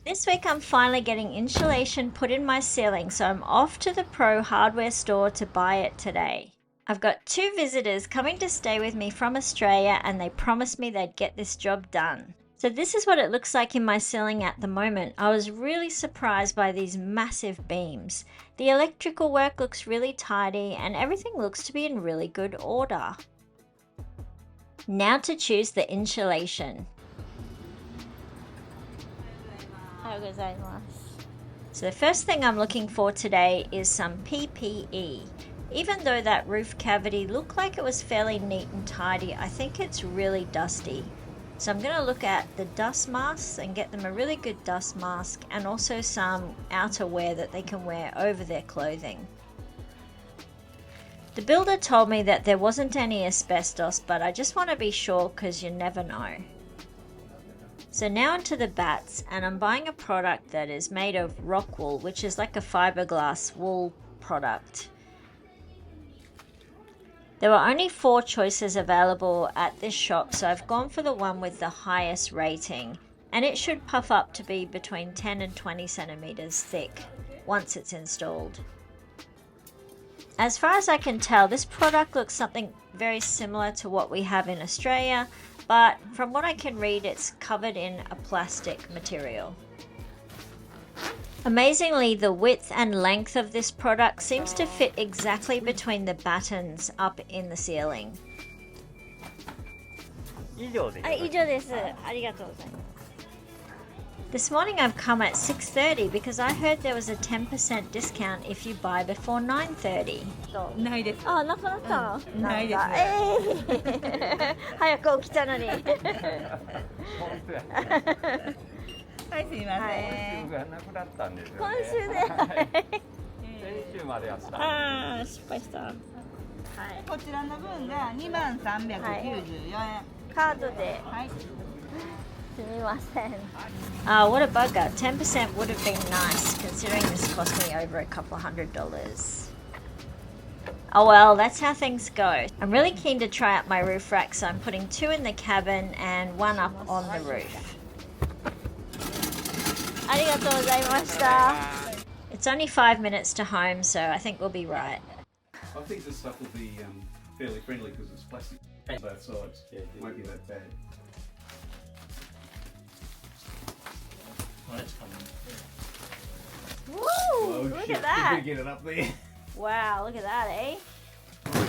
This week I'm finally getting insulation put in my ceiling, so I'm off to the Pro hardware store to buy it today. I've got 2 visitors coming to stay with me from Australia and they promised me they'd get this job done. So this is what it looks like in my ceiling at the moment. I was really surprised by these massive beams. The electrical work looks really tidy and everything looks to be in really good order. Now to choose the insulation. So the first thing I'm looking for today is some PPE. Even though that roof cavity looked like it was fairly neat and tidy, I think it's really dusty. So I'm going to look at the dust masks and get them a really good dust mask and also some outerwear that they can wear over their clothing. The builder told me that there wasn't any asbestos, but I just want to be sure because you never know. So now onto the bats, and I'm buying a product that is made of rock wool, which is like a fiberglass wool product. There were only 4 choices available at this shop, so I've gone for the one with the highest rating, and it should puff up to be between 10 and 20 centimeters thick once it's installed. As far as I can tell, this product looks something very similar to what we have in Australia, but from what I can read, it's covered in a plastic material. Amazingly, the width and length of this product seems to fit exactly between the battens up in the ceiling. 以上です。ありがとうございます。This morning I've come at 6:30 because I heard there was a 10% discount if you buy before 9:30. ないです。あ、なくなったの？ないです。早く起きたのに。はい、すいません。がなくなったんですよね。今週で。先週までやったんです。ああ、失敗した。はい。こちらの分が2394円。カードで。はい。すみません。What a bugger. 10% would have been nice considering this cost me over a couple $100. Oh well, that's how things go. I'm really keen to try out my roof rack, so I'm putting 2 in the cabin and 1 up on the roof. ありがとうございました。It's only 5 minutes to home, so I think we'll be right. I think this stuff will be fairly friendly because it's plastic on both sides. It won't be that bad. Well, it's coming. Woo! Oh, Look shit. at that. Get it up there. Wow, look at that, eh?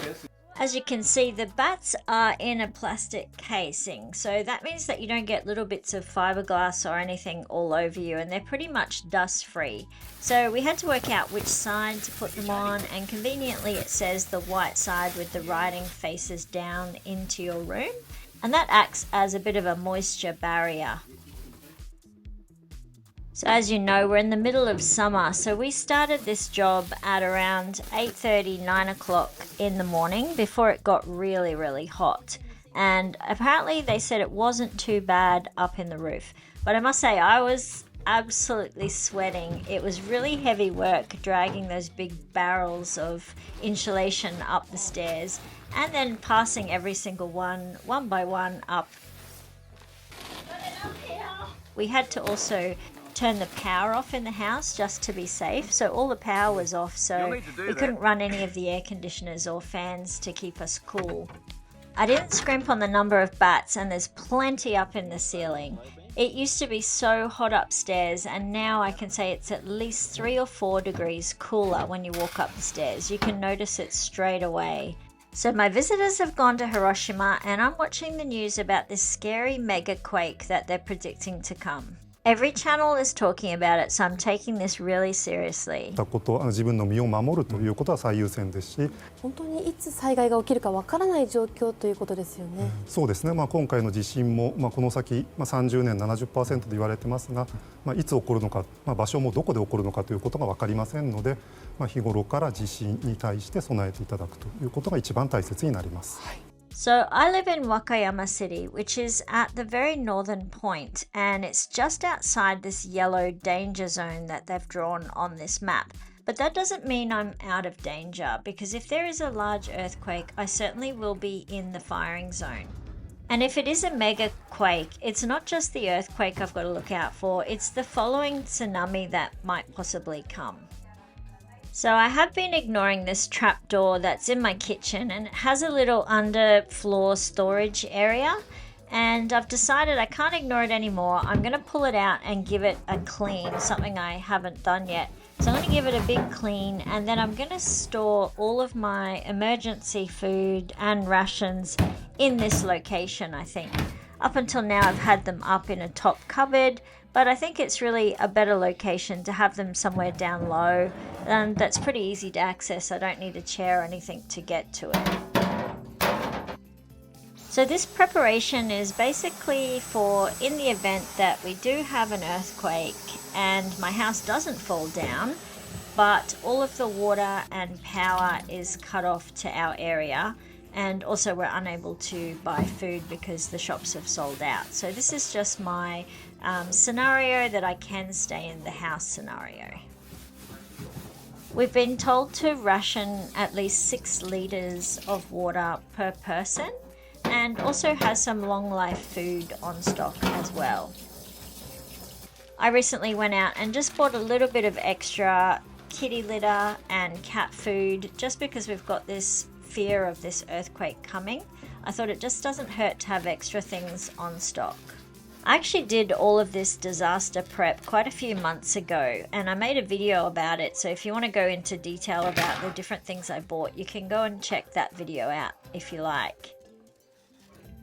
Yes. As you can see, the bats are in a plastic casing, so that means that you don't get little bits of fiberglass or anything all over you, and they're pretty much dust free. So we had to work out which side to put them on, and conveniently it says the white side with the writing faces down into your room, and that acts as a bit of a moisture barrier. So as you know, we're in the middle of summer, so we started this job at around 8:30, 9 o'clock in the morning before it got really, really hot. And apparently they said it wasn't too bad up in the roof. But I must say, I was absolutely sweating. It was really heavy work dragging those big barrels of insulation up the stairs and then passing every single one by one up. We had to also turn the power off in the house just to be safe, so all the power was off, so we couldn't run any of the air conditioners or fans to keep us cool. I didn't scrimp on the number of bats, and there's plenty up in the ceiling. It used to be so hot upstairs, and now I can say it's at least 3 or 4 degrees cooler when you walk up the stairs. You can notice it straight away. So my visitors have gone to Hiroshima, and I'm watching the news about this scary mega quake that they're predicting to come. Every channel is talking about it, so I'm taking this really seriously. 自分の身を守るということは最優先ですし、本当にいつ災害が起きるかわからない状況ということですよね。そうですね。今回の地震もこの先30年 70% と言われてますが、いつ起こるのか、場所もどこで起こるのかということが分かりませんので、日頃から地震に対して備えていただくということが一番大切になります。So I live in Wakayama City, which is at the very northern point, and it's just outside this yellow danger zone that they've drawn on this map. But that doesn't mean I'm out of danger, because if there is a large earthquake, I certainly will be in the firing zone. And if it is a mega quake, it's not just the earthquake I've got to look out for, it's the following tsunami that might possibly come. So I have been ignoring this trapdoor that's in my kitchen, and it has a little underfloor storage area, and I've decided I can't ignore it anymore. I'm going to pull it out and give it a clean, something I haven't done yet. So I'm going to give it a big clean, and then I'm going to store all of my emergency food and rations in this location, I think. Up until now I've had them up in a top cupboard, but I think it's really a better location to have them somewhere down low, and that's pretty easy to access. I don't need a chair or anything to get to it. So this preparation is basically for in the event that we do have an earthquake and my house doesn't fall down, but all of the water and power is cut off to our area, and also we're unable to buy food because the shops have sold out. So this is just my scenario that I can stay in the house scenario. We've been told to ration at least 6 litres of water per person, and also has some long life food on stock as well. I recently went out and just bought a little bit of extra kitty litter and cat food just because we've got this fear of this earthquake coming. I thought it just doesn't hurt to have extra things on stock. I actually did all of this disaster prep quite a few months ago, and I made a video about it, so if you want to go into detail about the different things I bought, you can go and check that video out if you like.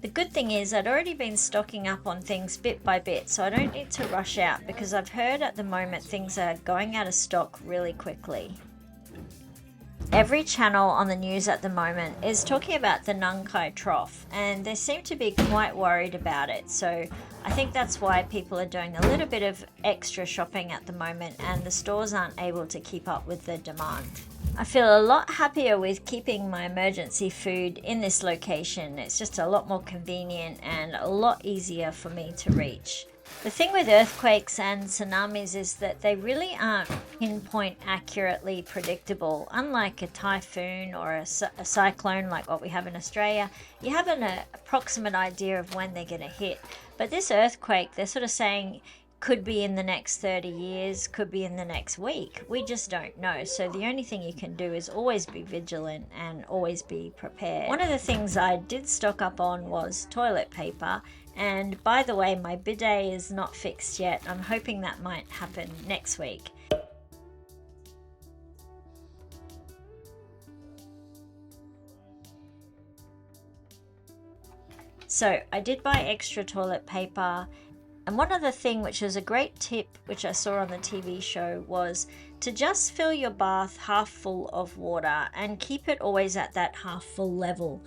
The good thing is I'd already been stocking up on things bit by bit, so I don't need to rush out because I've heard at the moment things are going out of stock really quickly. Every channel on the news at the moment is talking about the Nankai Trough, and they seem to be quite worried about it, so I think that's why people are doing a little bit of extra shopping at the moment, and the stores aren't able to keep up with the demand. I feel a lot happier with keeping my emergency food in this location. It's just a lot more convenient and a lot easier for me to reach. The thing with earthquakes and tsunamis is that they really aren't pinpoint accurately predictable. Unlike a typhoon or a cyclone like what we have in Australia, you have an approximate idea of when they're going to hit. But this earthquake, they're sort of saying, could be in the next 30 years, could be in the next week. We just don't know. So the only thing you can do is always be vigilant and always be prepared. One of the things I did stock up on was toilet paper. And by the way, my bidet is not fixed yet. I'm hoping that might happen next week. So I did buy extra toilet paper. And one other thing, which is a great tip, which I saw on the TV show, was to just fill your bath half full of water and keep it always at that half full level.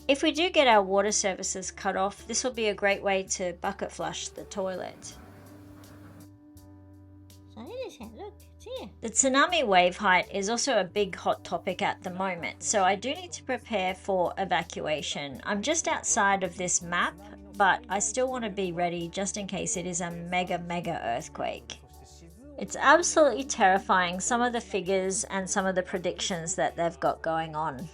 If we do get our water services cut off, this will be a great way to bucket flush the toilet. Look, it's here. The tsunami wave height is also a big hot topic at the moment, so I do need to prepare for evacuation. I'm just outside of this map, but I still want to be ready just in case it is a mega earthquake. It's absolutely terrifying, some of the figures and some of the predictions that they've got going on.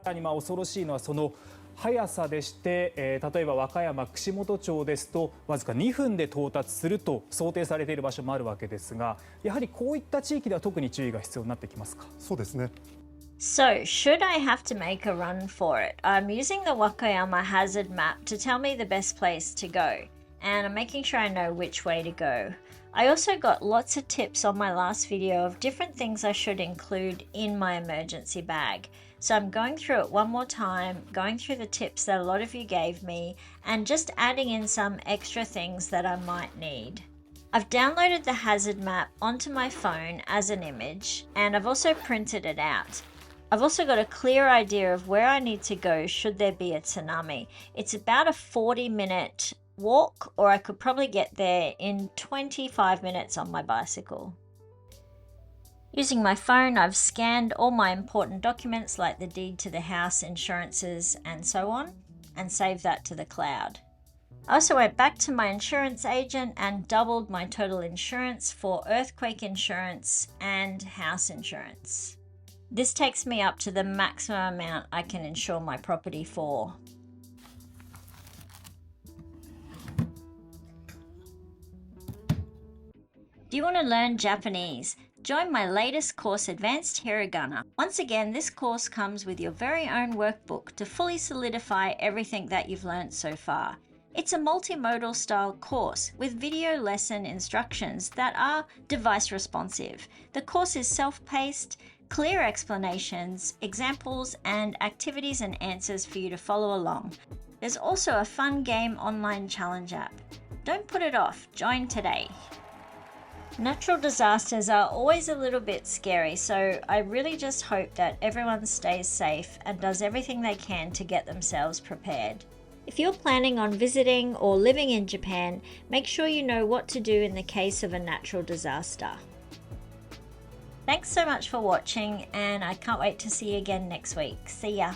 恐ろしいのはその速さでして、例えば和歌山串本町ですとわずか2分で到達すると想定されている場所もあるわけですが、やはりこういった地域では特に注意が必要になってきますか？そうですね。So, should I have to make a run for it? I'm using the Wakayama hazard map to tell me the best place to go, and I'm making sure I know which way to go. I also got lots of tips on my last video of different things I should include in my emergency bag. So I'm going through it one more time, going through the tips that a lot of you gave me, and just adding in some extra things that I might need. I've downloaded the hazard map onto my phone as an image, and I've also printed it out. I've also got a clear idea of where I need to go should there be a tsunami. It's about a 40-minute walk, or I could probably get there in 25 minutes on my bicycle. Using my phone, I've scanned all my important documents like the deed to the house, insurances, and so on, and saved that to the cloud. I also went back to my insurance agent and doubled my total insurance for earthquake insurance and house insurance. This takes me up to the maximum amount I can insure my property for. Do you want to learn Japanese? Join my latest course, Advanced Hiragana. Once again, this course comes with your very own workbook to fully solidify everything that you've learned so far. It's a multimodal style course with video lesson instructions that are device responsive. The course is self-paced, clear explanations, examples, and activities and answers for you to follow along. There's also a fun game online challenge app. Don't put it off, join today. Natural disasters are always a little bit scary, so I really just hope that everyone stays safe and does everything they can to get themselves prepared. If you're planning on visiting or living in Japan, make sure you know what to do in the case of a natural disaster. Thanks so much for watching, and I can't wait to see you again next week. See ya!